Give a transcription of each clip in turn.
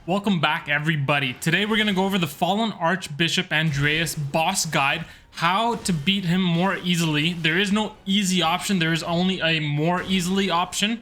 Welcome back, everybody. Today we're going to go over the Fallen Archbishop Andreus boss guide, how to beat him more easily. There is no easy option, there is only a more easily option.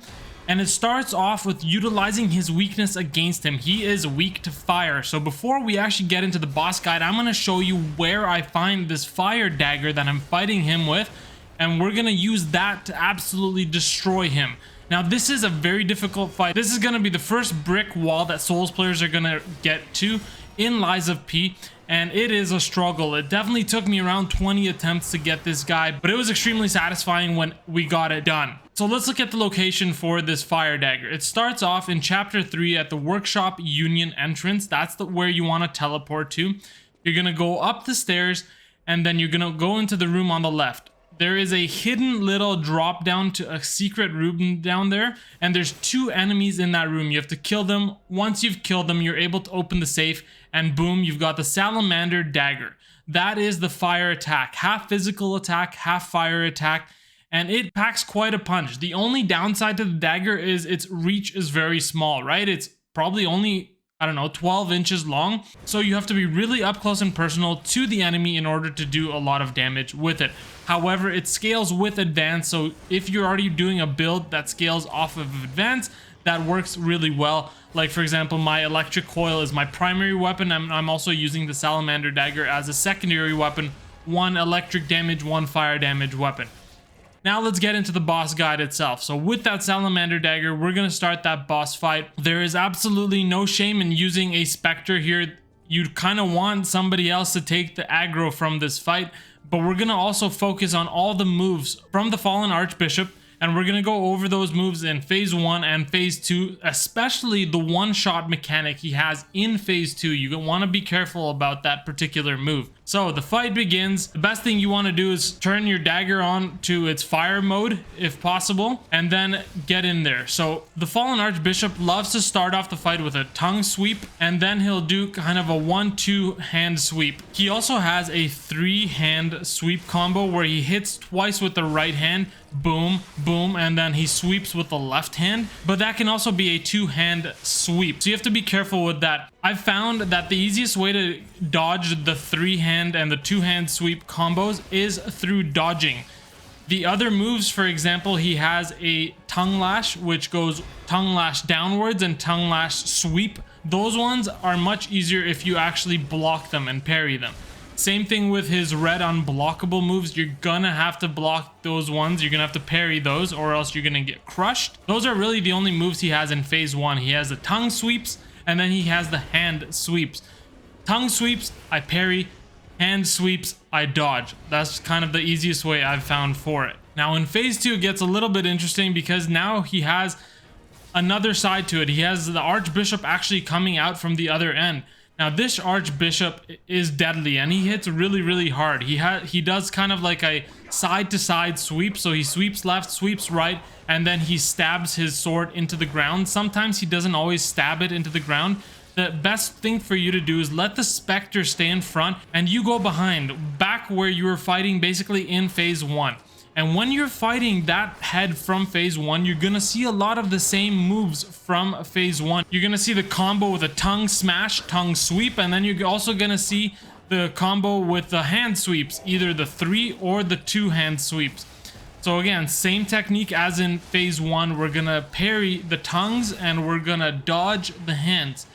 And it starts off with utilizing his weakness against him. He is weak to fire. So before we actually get into the boss guide, I'm going to show you where I find this fire dagger that I'm fighting him with. And we're going to use that to absolutely destroy him. Now, this is a very difficult fight. This is going to be the first brick wall that Souls players are going to get to in Lies of P. And it is a struggle. It definitely took me around 20 attempts to get this guy, but it was extremely satisfying when we got it done. So let's look at the location for this fire dagger. It starts off in chapter 3 at the workshop union entrance. That's where you want to teleport to. You're going to go up the stairs and then you're going to go into the room on the left. There is a hidden little drop down to a secret room down there, and there's 2 enemies in that room. You have to kill them. Once you've killed them, you're able to open the safe, and boom, you've got the Salamander Dagger. That is the fire attack, half physical attack, half fire attack, and it packs quite a punch. The only downside to the dagger is its reach is very small, right? It's probably only, I don't know, 12 inches long. So you have to be really up close and personal to the enemy in order to do a lot of damage with it. However, it scales with advance. So if you're already doing a build that scales off of advance, that works really well. Like, for example, my electric coil is my primary weapon. I'm also using the Salamander Dagger as a secondary weapon. 1 electric damage, 1 fire damage weapon. Now let's get into the boss guide itself. So with that Salamander Dagger, we're going to start that boss fight. There is absolutely no shame in using a Spectre here. You kind of want somebody else to take the aggro from this fight, but we're going to also focus on all the moves from the Fallen Archbishop, and we're going to go over those moves in phase 1 and phase 2, especially the one-shot mechanic he has in phase 2. You want to be careful about that particular move. So the fight begins. The best thing you want to do is turn your dagger on to its fire mode if possible, and then get in there. So the Fallen Archbishop loves to start off the fight with a tongue sweep, and then he'll do kind of a 1-2 hand sweep. He also has a 3-hand sweep combo where he hits twice with the right hand, boom, boom, and then he sweeps with the left hand. But that can also be a 2-hand sweep, so you have to be careful with that. I've found that the easiest way to dodge the 3-hand and the 2-hand sweep combos is through dodging. The other moves, for example, he has a tongue lash, which goes tongue lash downwards and tongue lash sweep. Those ones are much easier if you actually block them and parry them. Same thing with his red unblockable moves. You're gonna have to block those ones. You're gonna have to parry those, or else you're gonna get crushed. Those are really the only moves he has in phase 1. He has the tongue sweeps, and then he has the hand sweeps. Tongue sweeps, I parry. Hand sweeps, I dodge. That's kind of the easiest way I've found for it. Now in phase 2, it gets a little bit interesting because now he has another side to it. He has the Archbishop actually coming out from the other end. Now this Archbishop is deadly and he hits really, really hard. He does kind of like a side-to-side sweep. So he sweeps left, sweeps right, and then he stabs his sword into the ground. Sometimes he doesn't always stab it into the ground. The best thing for you to do is let the Spectre stay in front and you go behind, back where you were fighting basically in phase 1. And when you're fighting that head from phase 1, you're gonna see a lot of the same moves from phase 1. You're gonna see the combo with a tongue smash, tongue sweep, and then you're also gonna see the combo with the hand sweeps, either the 3 or the 2 hand sweeps. So again, same technique as in phase 1. We're gonna parry the tongues and we're gonna dodge the hands.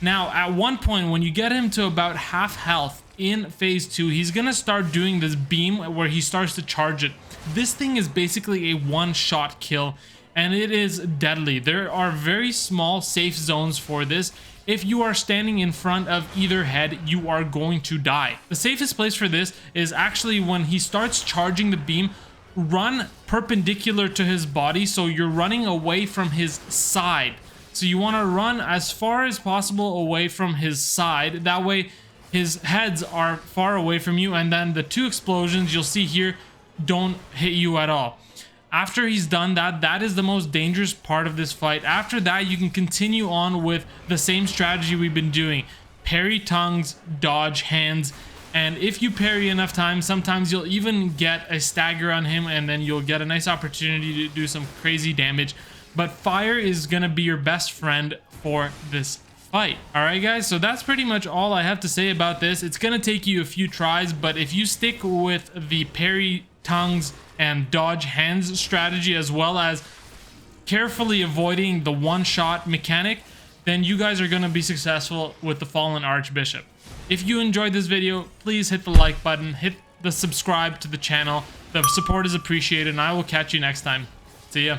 Now, at one point, when you get him to about half health in phase 2, he's gonna start doing this beam where he starts to charge it. This thing is basically a one-shot kill, and it is deadly. There are very small safe zones for this. If you are standing in front of either head, you are going to die. The safest place for this is actually when he starts charging the beam, run perpendicular to his body, so you're running away from his side. So you want to run as far as possible away from his side. That way his heads are far away from you, and then the 2 explosions you'll see here don't hit you at all. After he's done that, that is the most dangerous part of this fight. After that, you can continue on with the same strategy we've been doing. Parry tongues, dodge hands, and if you parry enough times, sometimes you'll even get a stagger on him, and then you'll get a nice opportunity to do some crazy damage. But fire is going to be your best friend for this fight. All right, guys, so that's pretty much all I have to say about this. It's gonna take you a few tries, but if you stick with the parry tongues and dodge hands strategy, as well as carefully avoiding the one-shot mechanic, then you guys are gonna be successful with the Fallen Archbishop. If you enjoyed this video, please hit the like button, hit the subscribe to the channel. The support is appreciated, and I will catch you next time. See ya.